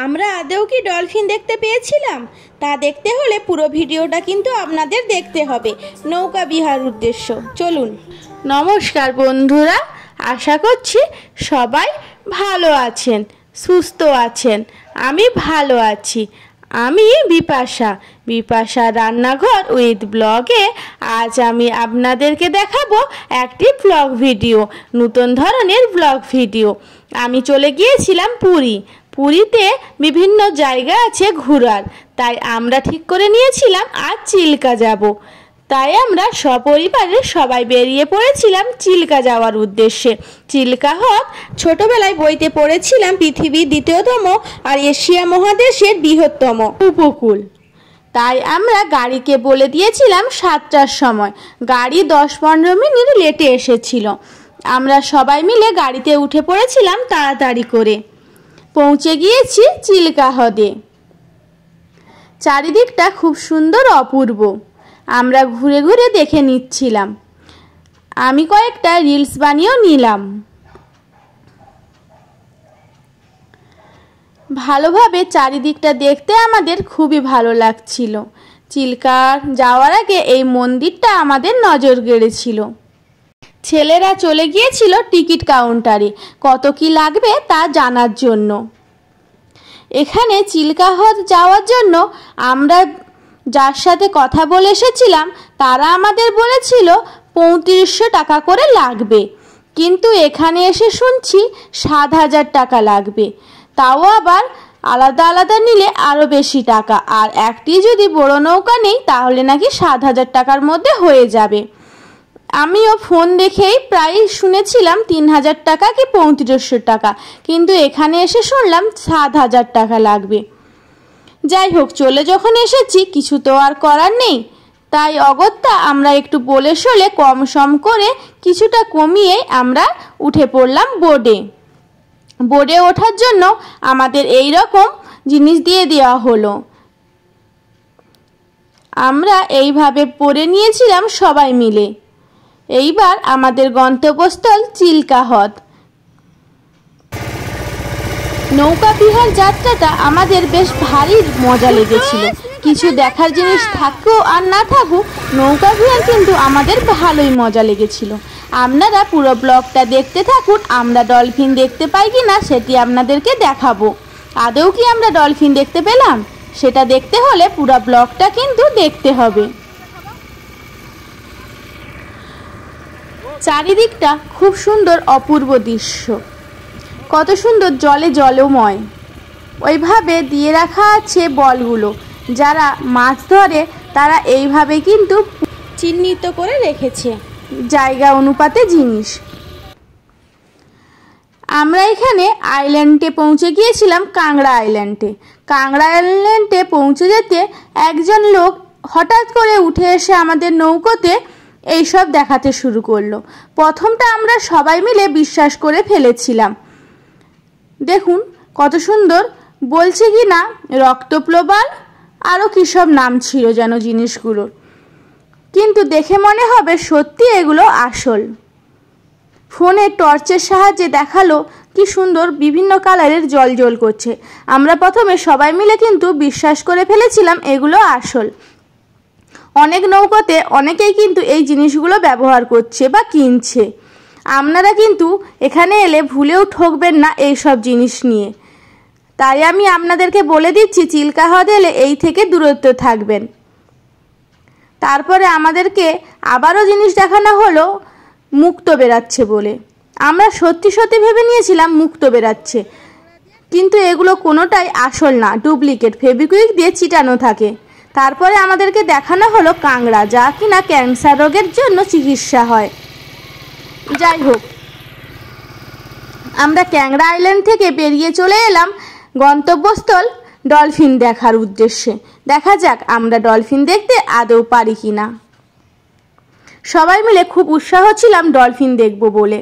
আমরা আদৌ কি ডলফিন দেখতে পেয়েছিলাম তা দেখতে হলে পুরো ভিডিওটা কিন্তু আপনাদের দেখতে হবে। নৌকা বিহার উদ্দেশ্য চলুন। নমস্কার বন্ধুরা, আশা করছি সবাই ভালো আছেন, সুস্থ আছেন। আমি ভালো আছি। আমি বিপাশা রান্নাঘর উইথ ব্লগে আজ আমি আপনাদেরকে দেখাবো একটি ব্লগ ভিডিও, নতুন ধরনের ব্লগ ভিডিও। আমি চলে গিয়েছিলাম পুরীতে বিভিন্ন জায়গা আছে ঘোরার, তাই আমরা ঠিক করে নিয়েছিলাম আজ চিল্কা যাব। তাই আমরা সপরিবারে সবাই বেরিয়ে পড়েছিলাম চিল্কা যাওয়ার উদ্দেশ্যে। চিল্কা হ্রদ ছোটবেলায় বইতে পড়েছিলাম পৃথিবীর দ্বিতীয়তম আর এশিয়া মহাদেশের বৃহত্তম উপকূল। তাই আমরা গাড়িকে বলে দিয়েছিলাম 7টার সময়। গাড়ি 10-15 মিনিট লেটে এসেছিল। আমরা সবাই মিলে গাড়িতে উঠে পড়েছিলাম তাড়াতাড়ি করে। পৌঁছে গিয়েছি চিল্কা হ্রদে। চারিদিকটা খুব সুন্দর, অপূর্ব। আমরা ঘুরে ঘুরে দেখে নিচ্ছিলাম। আমি কয়েকটা রিলস বানিয়েও নিলাম। ভালোভাবে চারিদিকটা দেখতে আমাদের খুবই ভালো লাগছিল। চিল্কা যাওয়ার আগে এই মন্দিরটা আমাদের নজর কেড়েছিল। ছেলেরা চলে গিয়েছিল টিকিট কাউন্টারে কত কি লাগবে তা জানার জন্য। এখানে চিল্কা হ্রদ যাওয়ার জন্য আমরা যার সাথে কথা বলে এসেছিলাম তারা আমাদের বলেছিল 3500 টাকা করে লাগবে, কিন্তু এখানে এসে শুনছি 7000 টাকা লাগবে। তাও আবার আলাদা আলাদা নিলে আরও বেশি টাকা, আর একটি যদি বড় নৌকা নেই তাহলে নাকি 7000 টাকার মধ্যে হয়ে যাবে। আমিও ফোন দেখেই প্রায় শুনেছিলাম 3000 টাকা কি 3500 টাকা, কিন্তু এখানে এসে শুনলাম 7000 টাকা লাগবে। যাই হোক, চলে যখন এসেছি কিছু তো আর করার নেই, তাই অগত্যা আমরা একটু বলে শোলে কম সম করে কিছুটা কমিয়ে আমরা উঠে পড়লাম বোর্ডে ওঠার জন্য আমাদের এই রকম জিনিস দিয়ে দেওয়া হলো। আমরা এইভাবে পড়ে নিয়েছিলাম সবাই মিলে। এইবার আমাদের গন্তব্যস্থল চিল্কা হ্রদ। নৌকা বিহার যাত্রাটা আমাদের বেশ ভারী মজা লেগেছিল। কিছু দেখার জিনিস থাকুক আর না থাকুক, নৌকা বিহার কিন্তু আমাদের ভালোই মজা লেগেছিল। আপনারা পুরো ব্লগটা দেখতে থাকুন। আমরা ডলফিন দেখতে পাই কি না সেটি আপনাদেরকে দেখাবো। আদৌ কি আমরা ডলফিন দেখতে পেলাম সেটা দেখতে হলে পুরো ব্লগটা কিন্তু দেখতে হবে। চারিদিকটা খুব সুন্দর, অপূর্ব দৃশ্য। কত সুন্দর, জলেময়। ওইভাবে দিয়ে রাখা আছে বলগুলো। যারা মাছ ধরে তারা এইভাবে কিন্তু চিহ্নিত করে রেখেছে জায়গা অনুপাতে জিনিস। আমরা এখানে আইল্যান্ডে পৌঁছে গিয়েছিলাম, কাংড়া আইল্যান্ডে পৌঁছে যেতে একজন লোক হঠাৎ করে উঠে এসে আমাদের নৌকোতে এইসব দেখাতে শুরু করলো। প্রথমটা আমরা সবাই মিলে বিশ্বাস করে ফেলেছিলাম। দেখুন কত সুন্দর, বলছে কি না রক্তপ্লবাল, আরও কী সব নাম ছিল যেন জিনিসগুলোর, কিন্তু দেখে মনে হবে সত্যি এগুলো আসল। ফোনে টর্চের সাহায্যে দেখালো কি সুন্দর বিভিন্ন কালারের জল করছে। আমরা প্রথমে সবাই মিলে কিন্তু বিশ্বাস করে ফেলেছিলাম এগুলো আসল। অনেক নৌকাতে অনেকেই কিন্তু এই জিনিসগুলো ব্যবহার করছে বা কিনছে। আপনারা কিন্তু এখানে এলে ভুলেও ঠকবেন না এই সব জিনিস নিয়ে। তাই আমি আপনাদেরকে বলে দিচ্ছি, চিল্কা হ্রদ এলে এই থেকে দূরত্ব থাকবেন। তারপরে আমাদেরকে আবারও জিনিস দেখানো হলো মুক্ত বেরাচ্ছে বলে। আমরা সত্যি ভেবে নিয়েছিলাম মুক্ত বেরাচ্ছে, কিন্তু এগুলো কোনোটাই আসল না, ডুপ্লিকেট, ফেভিকুইক দিয়ে চিটানো থাকে। তারপরে আমাদেরকে দেখানো হলো কাংড়া, যা কিনা ক্যান্সার রোগের জন্য চিকিৎসা হয়। যাই হোক, আমরা ক্যাংড়া আইল্যান্ড থেকে বেরিয়ে চলে এলাম গন্তব্যস্থল ডলফিন দেখার উদ্দেশ্যে। দেখা যাক আমরা ডলফিন দেখতে আদৌ পারি কিনা। সবাই মিলে খুব উৎসাহ ছিলাম ডলফিন দেখব বলে।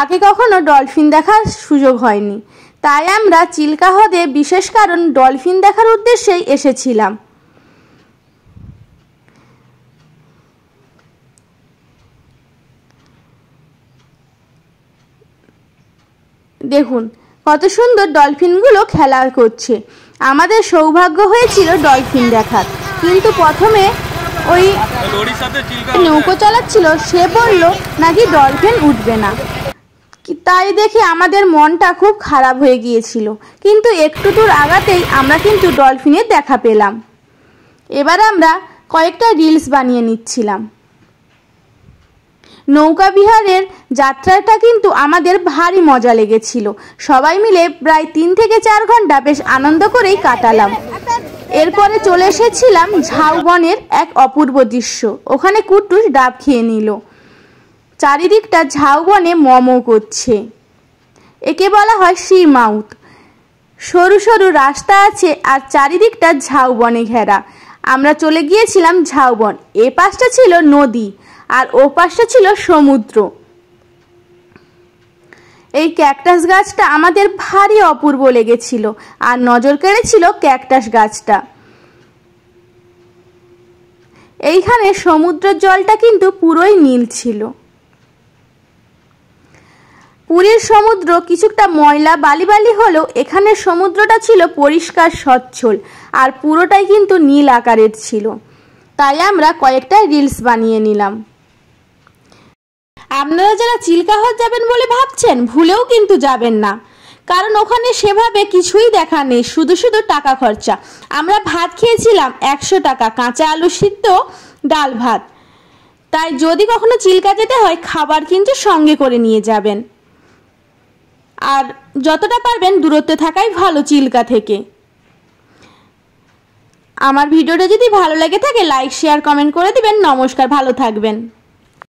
আগে কখনো ডলফিন দেখার সুযোগ হয়নি, তাই আমরা চিল্কা হ্রদে বিশেষ কারণ ডলফিন দেখার উদ্দেশ্যেই এসেছিলাম। দেখুন কত সুন্দর ডলফিনগুলো খেলা করছে। আমাদের সৌভাগ্য হয়েছিল ডলফিন দেখার, কিন্তু প্রথমে ওই নৌকো চালাচ্ছিল সে বলল নাকি ডলফিন উঠবে না, তাই দেখে আমাদের মনটা খুব খারাপ হয়ে গিয়েছিল। কিন্তু একটু দূর আগাতেই আমরা কিন্তু ডলফিনের দেখা পেলাম। এবার আমরা কয়েকটা রিলস বানিয়ে নিচ্ছিলাম। নৌকা বিহারের যাত্রাটা কিন্তু আমাদের ভারী মজা লেগেছিল। সবাই মিলে প্রায় 3 থেকে 4 ঘন্টা বেশ আনন্দ করেই কাটালাম। এরপরে চলে এসেছিলাম ঝাউবনের এক অপূর্ব দৃশ্য। ওখানে কুট্টুস ডাব খেয়ে নিল। চারিদিকটা ঝাউবনে মমো করছে। একে বলা হয় সি মাউথ। সরু সরু রাস্তা আছে আর চারিদিকটা ঝাউবনে ঘেরা। আমরা চলে গিয়েছিলাম ঝাউবন। এ পাশটা ছিল নদী আর ও পাশটা ছিল সমুদ্র। এই ক্যাকটাস গাছটা আমাদের ভারী অপূর্ব লেগেছিল আর নজর কেড়েছিল ক্যাকটাস গাছটা। এইখানে সমুদ্রের জলটা কিন্তু পুরোই নীল ছিল। পুরীর সমুদ্র কিছুটা ময়লা বালি বালি হলেও এখানের সমুদ্রটা ছিল পরিষ্কার সচ্ছল আর পুরোটাই কিন্তু নীল আকারের ছিল। তাই আমরা কয়েকটা রিলস বানিয়ে নিলাম। আপনারা যারা চিল্কা হ্রদ যাবেন বলে ভাবছেন, ভুলেও কিন্তু যাবেন না, কারণ ওখানে সেভাবে কিছুই দেখা নেই, শুধু শুধু টাকা খরচা। আমরা ভাত খেয়েছিলাম 100 টাকা, কাঁচা আলু সিদ্ধ, ডাল ভাত। তাই যদি কখনো চিল্কা যেতে হয় খাবার কিন্তু সঙ্গে করে নিয়ে যাবেন, আর যতটা পারবেন দূরত্বে থাকাই ভালো চিল্কা থেকে। আমার ভিডিওটা যদি ভালো লেগে থাকে লাইক শেয়ার কমেন্ট করে দিবেন। নমস্কার, ভালো থাকবেন।